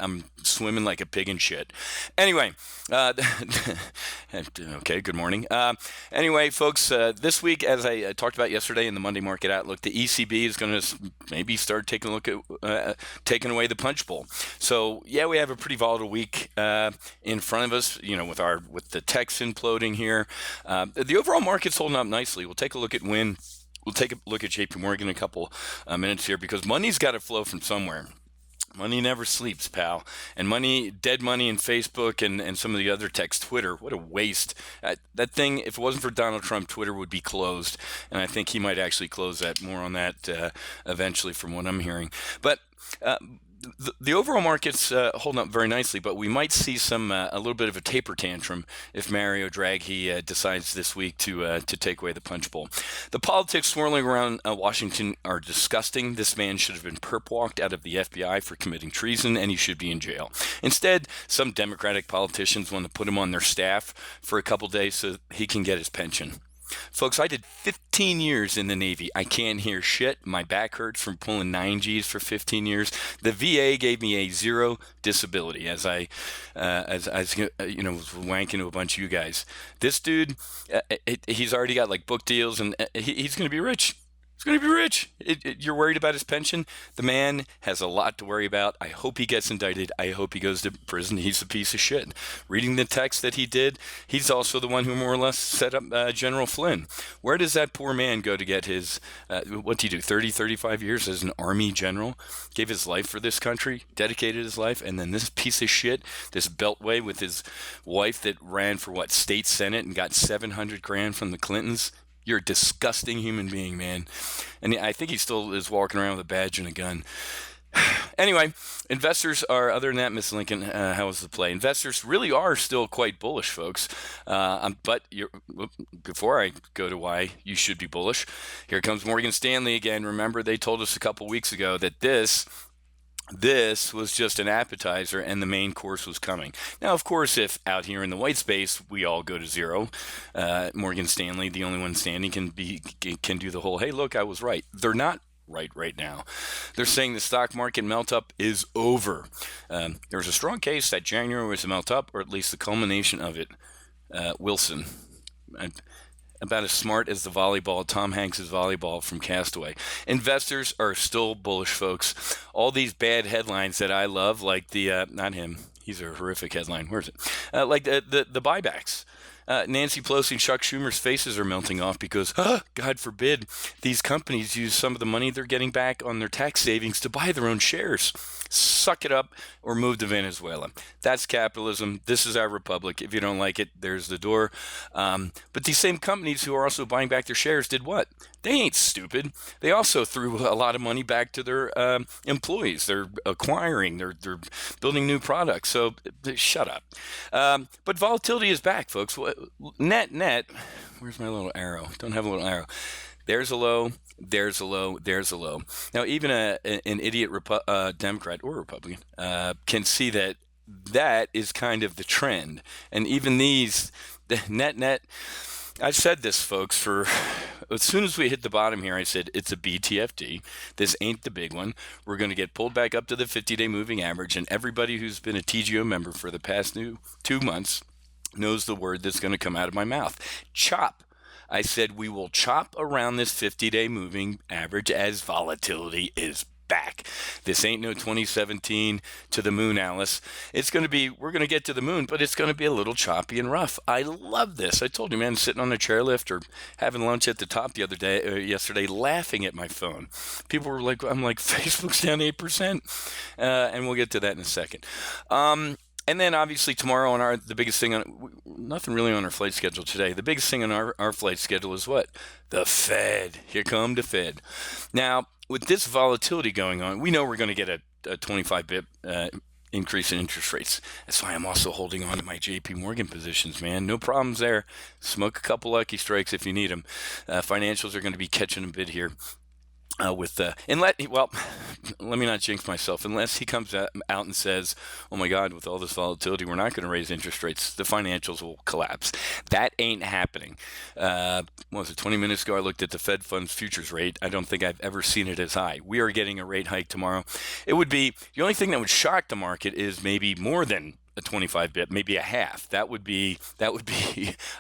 I'm swimming like a pig in shit. Anyway, okay, good morning. Anyway, folks, this week, as I talked about yesterday in the Monday Market Outlook, the ECB is going to maybe start taking a look at taking away the punch bowl. So, yeah, we have a pretty volatile week in front of us, with the techs imploding here. The overall market's holding up nicely. We'll take a look at WYNN. We'll take a look at JPM in a couple minutes here because money's got to flow from somewhere. Money never sleeps, pal. And dead money in Facebook and some of the other techs, Twitter, what a waste. That thing, if it wasn't for Donald Trump, Twitter would be closed. And I think he might actually close that. More on that eventually from what I'm hearing. But the overall market's holding up very nicely, but we might see a little bit of a taper tantrum if Mario Draghi decides this week to take away the punch bowl. The politics swirling around Washington are disgusting. This man should have been perp walked out of the FBI for committing treason, and he should be in jail. Instead, some Democratic politicians want to put him on their staff for a couple days so he can get his pension. Folks, I did 15 years in the Navy. I can't hear shit. My back hurts from pulling 9Gs for 15 years. The VA gave me a 0 disability as I was wanking to a bunch of you guys. This dude, he's already got like book deals, and he's going to be rich. He's going to be rich. You're worried about his pension? The man has a lot to worry about. I hope he gets indicted. I hope he goes to prison. He's a piece of shit. Reading the text that he did, he's also the one who more or less set up General Flynn. Where does that poor man go to get his, what did he do, 30, 35 years as an Army general? Gave his life for this country, dedicated his life, and then this piece of shit, this beltway with his wife that ran for, state senate and got $700,000 from the Clintons? You're a disgusting human being, man. And I think he still is walking around with a badge and a gun. Anyway, investors are, other than that, Miss Lincoln, how was the play? Investors really are still quite bullish, folks. But before I go to why you should be bullish, here comes Morgan Stanley again. Remember, they told us a couple weeks ago that this was just an appetizer and the main course was coming. Now, of course, if out here in the white space we all go to zero, Morgan Stanley, the only one standing, can do the whole, hey, look, I was right. They're not right now. They're saying the stock market melt up is over. There's a strong case that January was a melt up, or at least the culmination of it. Wilson. About as smart as the volleyball, Tom Hanks' volleyball from Castaway. Investors are still bullish, folks. All these bad headlines that I love, like not him, he's a horrific headline. Where is it? Like the buybacks. Nancy Pelosi and Chuck Schumer's faces are melting off because, God forbid, these companies use some of the money they're getting back on their tax savings to buy their own shares. Suck it up or move to Venezuela. That's capitalism. This is our republic. If you don't like it, there's the door. But these same companies who are also buying back their shares did what? They ain't stupid. They also threw a lot of money back to their employees. They're acquiring. They're building new products. So shut up. But volatility is back, folks. Net. Where's my little arrow? Don't have a little arrow. There's a low. There's a low. There's a low. Now, even an idiot Democrat or Republican can see that is kind of the trend. And even these, the net. I've said this, folks, as soon as we hit the bottom here, I said it's a BTFD. This ain't the big one. We're going to get pulled back up to the 50-day moving average. And everybody who's been a TGO member for the past 2 months knows the word that's going to come out of my mouth. Chop. I said we will chop around this 50-day moving average as volatility is back. This ain't no 2017 to the moon, Alice. We're going to get to the moon, but it's going to be a little choppy and rough. I love this. I told you, man, sitting on a chairlift or having lunch at the top yesterday, laughing at my phone. People were like, I'm like, Facebook's down 8%. And we'll get to that in a second. And then obviously tomorrow the biggest thing nothing really on our flight schedule today. The biggest thing on our flight schedule is what? The Fed. Here come the Fed. Now, with this volatility going on, we know we're going to get a 25 bip increase in interest rates. That's why I'm also holding on to my JP Morgan positions, man. No problems there. Smoke a couple lucky strikes if you need them. Financials are going to be catching a bid here. Let me not jinx myself. Unless he comes out and says, "Oh my God, with all this volatility, we're not going to raise interest rates. The financials will collapse." That ain't happening. What was it, 20 minutes ago? I looked at the Fed funds futures rate. I don't think I've ever seen it as high. We are getting a rate hike tomorrow. It would be the only thing that would shock the market is maybe more than a 25 bip, maybe a half. That would be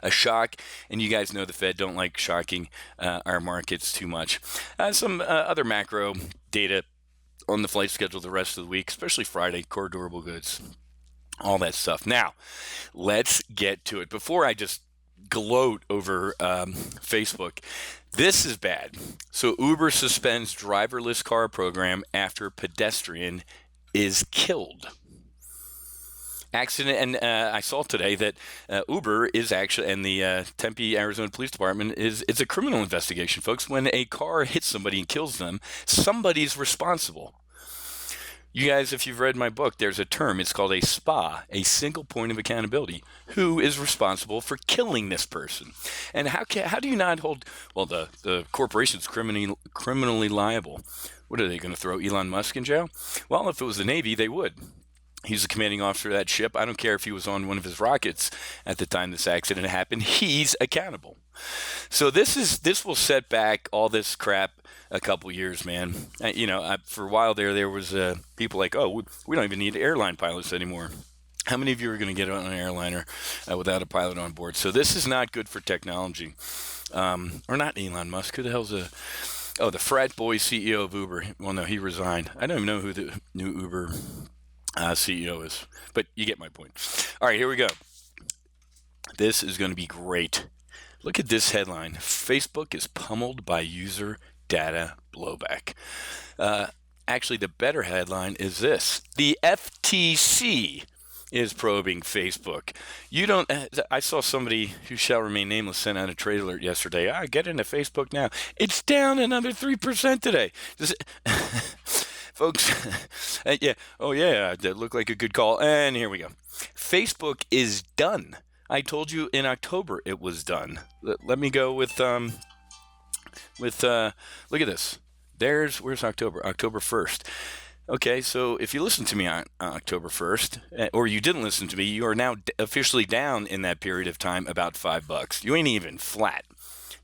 a shock. And you guys know the Fed don't like shocking our markets too much. Some other macro data on the flight schedule the rest of the week, especially Friday, core durable goods, all that stuff. Now, let's get to it. Before I just gloat over Facebook, this is bad. So Uber suspends driverless car program after pedestrian is killed. Accident, and I saw today that Uber is actually, and the Tempe, Arizona Police Department it's a criminal investigation, folks. When a car hits somebody and kills them, somebody's responsible. You guys, if you've read my book, there's a term. It's called a SPA, a single point of accountability. Who is responsible for killing this person? And how do you not hold? Well, the corporation's criminally liable. What are they going to throw Elon Musk in jail? Well, if it was the Navy, they would. He's the commanding officer of that ship. I don't care if he was on one of his rockets at the time this accident happened. He's accountable. So this will set back all this crap a couple years, man. For a while there was people like, oh, we don't even need airline pilots anymore. How many of you are going to get on an airliner without a pilot on board? So this is not good for technology. Or not Elon Musk. Who the hell's the frat boy CEO of Uber? Well, no, he resigned. I don't even know who the new Uber CEO is, but you get my point. All right, here we go. This is going to be great. Look at this headline. Facebook is pummeled by user data blowback. Actually, the better headline is this. The FTC is probing Facebook. I saw somebody who shall remain nameless sent out a trade alert yesterday. Get into Facebook now. It's down another 3% today. Folks, yeah. Oh, yeah, that looked like a good call. And here we go. Facebook is done. I told you in October it was done. Let me go with look at this. Where's October? October 1st. Okay, so if you listened to me on October 1st, or you didn't listen to me, you are now officially down in that period of time about $5. You ain't even flat.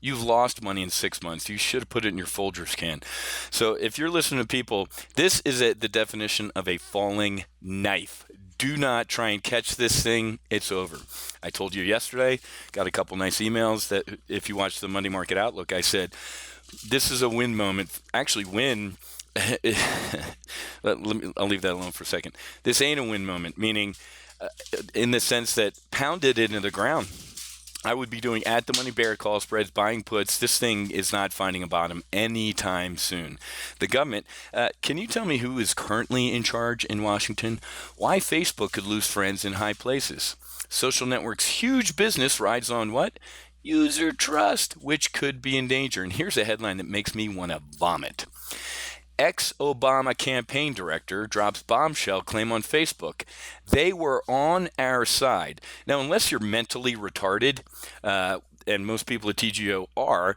You've lost money in 6 months. You should have put it in your Folgers can. So if you're listening to people, this is the definition of a falling knife. Do not try and catch this thing. It's over. I told you yesterday, got a couple nice emails that if you watch the Monday Market Outlook, I said, this is a win moment. Actually, win. I'll leave that alone for a second. This ain't a win moment, meaning in the sense that pounded into the ground. I would be doing at the money bear call spreads, buying puts. This thing is not finding a bottom anytime soon. The government, can you tell me who is currently in charge in Washington? Why Facebook could lose friends in high places? Social networks' huge business rides on what? User trust, which could be in danger. And here's a headline that makes me want to vomit. Ex-Obama campaign director drops bombshell claim on Facebook. They were on our side. Now, unless you're mentally retarded, and most people at TGO are,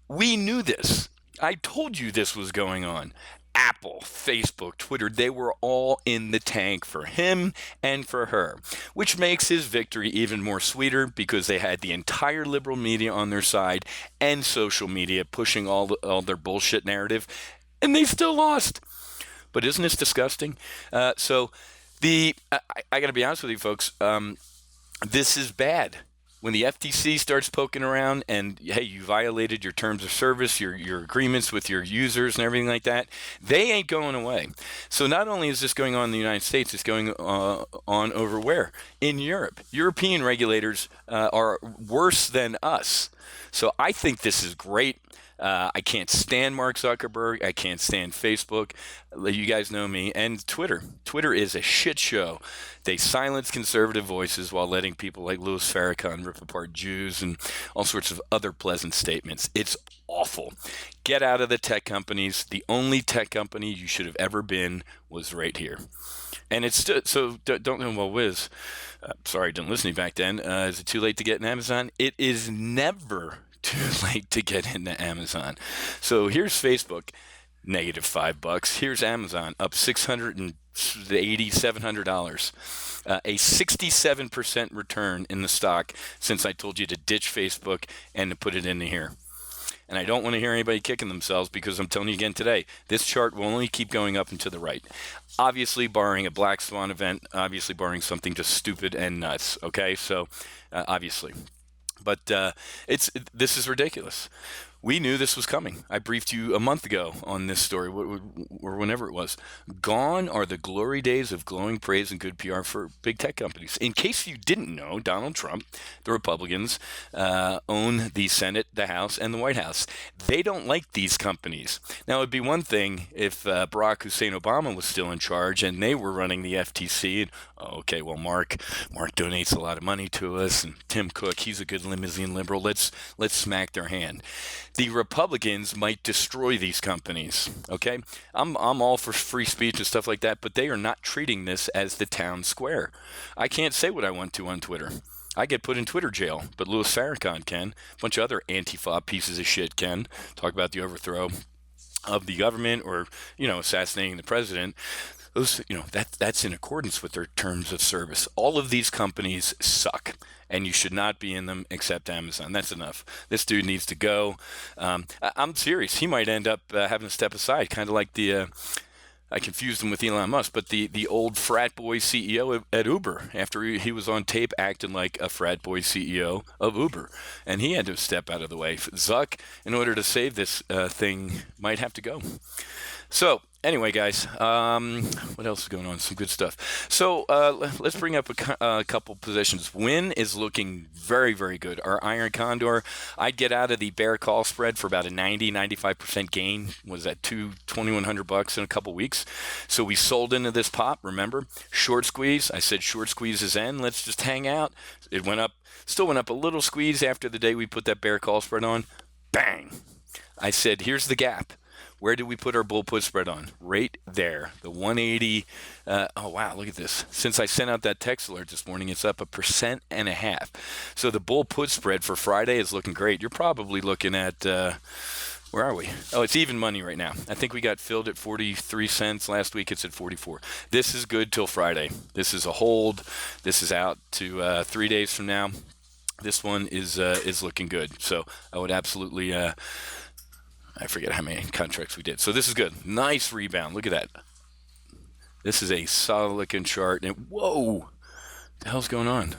we knew this. I told you this was going on. Apple, Facebook, Twitter, they were all in the tank for him and for her, which makes his victory even more sweeter because they had the entire liberal media on their side and social media pushing all their bullshit narrative. And they still lost. But isn't this disgusting? I got to be honest with you, folks. This is bad. When the FTC starts poking around and, hey, you violated your terms of service, your agreements with your users and everything like that, they ain't going away. So not only is this going on in the United States, it's going on over where? In Europe. European regulators are worse than us. So I think this is great. I can't stand Mark Zuckerberg. I can't stand Facebook. You guys know me. And Twitter. Twitter is a shit show. They silence conservative voices while letting people like Louis Farrakhan rip apart Jews and all sorts of other pleasant statements. It's awful. Get out of the tech companies. The only tech company you should have ever been was right here. And it's so don't know. Well, Wiz, sorry, didn't listen to you back then. Is it too late to get in Amazon? It is never too late to get into Amazon. So here's Facebook. negative $5. Here's Amazon up $680, $700. A 67% return in the stock since I told you to ditch Facebook and to put it into here. And I don't want to hear anybody kicking themselves because I'm telling you again today, this chart will only keep going up and to the right. Obviously, barring a black swan event, obviously barring something just stupid and nuts. Okay, so obviously. But this is ridiculous. We knew this was coming. I briefed you a month ago on this story, or whenever it was. Gone are the glory days of glowing praise and good PR for big tech companies. In case you didn't know, Donald Trump, the Republicans, own the Senate, the House, and the White House. They don't like these companies. Now, it'd be one thing if Barack Hussein Obama was still in charge and they were running the FTC. And, okay, well, Mark donates a lot of money to us, and Tim Cook, he's a good limousine liberal. Let's smack their hand. The Republicans might destroy these companies. Okay, I'm all for free speech and stuff like that, but they are not treating this as the town square. I can't say what I want to on Twitter. I get put in Twitter jail, but Louis Farrakhan can. A bunch of other Antifa pieces of shit can. Talk about the overthrow of the government or, assassinating the president. Those, that's in accordance with their terms of service. All of these companies suck, and you should not be in them except Amazon. That's enough. This dude needs to go. I'm serious. He might end up having to step aside, kind of like I confused him with Elon Musk, but the old frat boy CEO at Uber, after he was on tape acting like a frat boy CEO of Uber, and he had to step out of the way. Zuck, in order to save this thing, might have to go. So anyway, guys, what else is going on? Some good stuff. So let's bring up a couple positions. WYNN is looking very, very good. Our Iron Condor, I'd get out of the bear call spread for about a 95% gain. Was that $2,100 in a couple weeks? So we sold into this pop, remember? Short squeeze. I said short squeeze is in. Let's just hang out. It went up, still went up a little squeeze after the day we put that bear call spread on. Bang. I said, here's the gap. Where did we put our bull put spread on? Right there, the 180. Oh, wow, look at this. Since I sent out that text alert this morning, it's up 1.5%. So the bull put spread for Friday is looking great. You're probably looking at, where are we? Oh, it's even money right now. I think we got filled at 43 cents. Last week it's at 44. This is good till Friday. This is a hold. This is out to 3 days from now. This one is looking good. So I would absolutely... I forget how many contracts we did. So this is good. Nice rebound. Look at that. This is a solid looking chart. And whoa, what the hell's going on?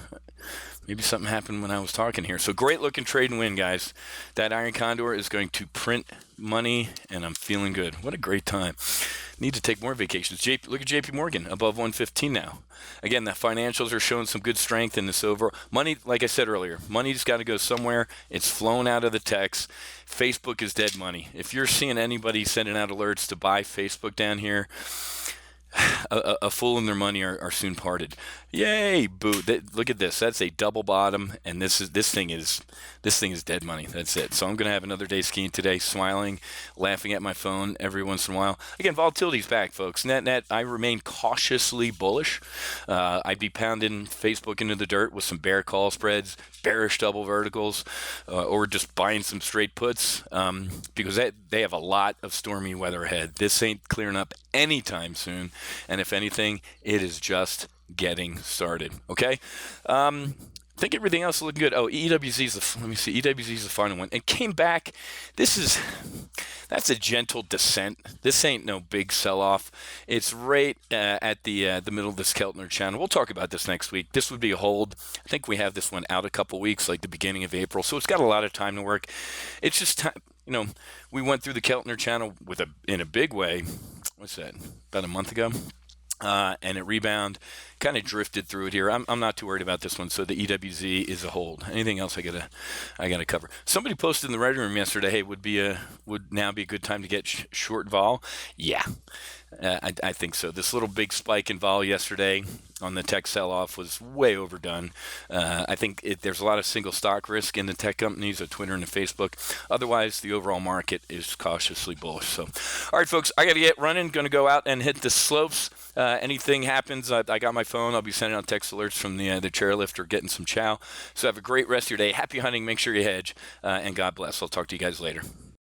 Maybe something happened when I was talking here. So great looking trade and win, guys. That Iron Condor is going to print money, and I'm feeling good. What a great time. Need to take more vacations. Look at JP Morgan, above 115 now. Again, the financials are showing some good strength in this overall. Money, like I said earlier, money's got to go somewhere. It's flown out of the techs. Facebook is dead money. If you're seeing anybody sending out alerts to buy Facebook down here, a fool and their money are soon parted. Yay, boo! Look at this. That's a double bottom, and this thing is dead money. That's it. So I'm gonna have another day skiing today, smiling, laughing at my phone every once in a while. Again, volatility's back, folks. Net. I remain cautiously bullish. I'd be pounding Facebook into the dirt with some bear call spreads, bearish double verticals, or just buying some straight puts because they have a lot of stormy weather ahead. This ain't clearing up anytime soon, and if anything, it is just getting started. Okay. I think everything else is looking good. Oh, EWZ let me see. EWZ is the final one, and came back. That's a gentle descent. This ain't no big sell-off. It's right at the middle of this Keltner channel. We'll talk about this next week. This would be a hold. I think we have this one out a couple weeks, like the beginning of April. So it's got a lot of time to work. It's just time. We went through the Keltner channel in a big way. What's that? About a month ago. And it rebound, kind of drifted through it here. I'm not too worried about this one. So the EWZ is a hold. Anything else I gotta cover? Somebody posted in the Reddit room yesterday, hey, would now be a good time to get short vol? Yeah, I think so. This little big spike in vol yesterday on the tech sell-off was way overdone. I think there's a lot of single stock risk in the tech companies, Twitter and Facebook. Otherwise, the overall market is cautiously bullish. So, all right, folks, I got to get running. Going to go out and hit the slopes. Anything happens, I got my phone. I'll be sending out text alerts from the chairlift or getting some chow. So have a great rest of your day. Happy hunting. Make sure you hedge. And God bless. I'll talk to you guys later.